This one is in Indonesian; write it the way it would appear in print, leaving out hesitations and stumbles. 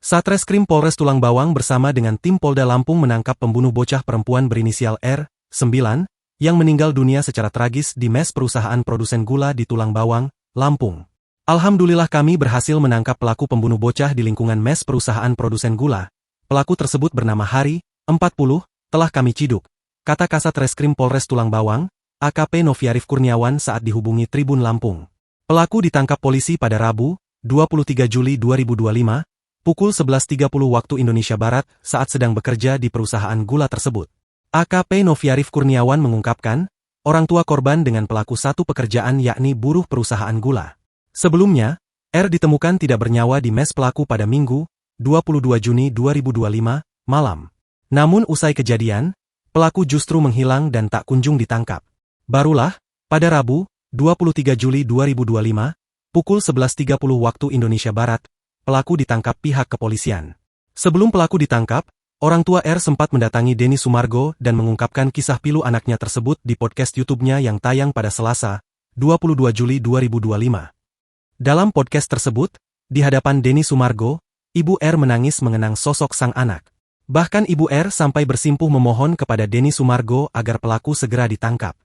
Satreskrim Polres Tulang Bawang bersama dengan tim Polda Lampung menangkap pembunuh bocah perempuan berinisial R, 9, yang meninggal dunia secara tragis di mes perusahaan produsen gula di Tulang Bawang, Lampung. Alhamdulillah kami berhasil menangkap pelaku pembunuh bocah di lingkungan mes perusahaan produsen gula. Pelaku tersebut bernama Hari, 40, telah kami ciduk, kata Kasat Reskrim Polres Tulang Bawang, AKP Noviarif Kurniawan saat dihubungi Tribun Lampung. Pelaku ditangkap polisi pada Rabu, 23 Juli 2025, pukul 11.30 waktu Indonesia Barat saat sedang bekerja di perusahaan gula tersebut. AKP Noviarif Kurniawan mengungkapkan, orang tua korban dengan pelaku satu pekerjaan yakni buruh perusahaan gula. Sebelumnya, R ditemukan tidak bernyawa di mes pelaku pada Minggu, 22 Juni 2025, malam. Namun usai kejadian, pelaku justru menghilang dan tak kunjung ditangkap. Barulah, pada Rabu, 23 Juli 2025, pukul 11.30 waktu Indonesia Barat, pelaku ditangkap pihak kepolisian. Sebelum pelaku ditangkap, orang tua R sempat mendatangi Denny Sumargo dan mengungkapkan kisah pilu anaknya tersebut di podcast YouTube-nya yang tayang pada Selasa, 22 Juli 2025. Dalam podcast tersebut, di hadapan Denny Sumargo, Ibu R menangis mengenang sosok sang anak. Bahkan Ibu R sampai bersimpuh memohon kepada Denny Sumargo agar pelaku segera ditangkap.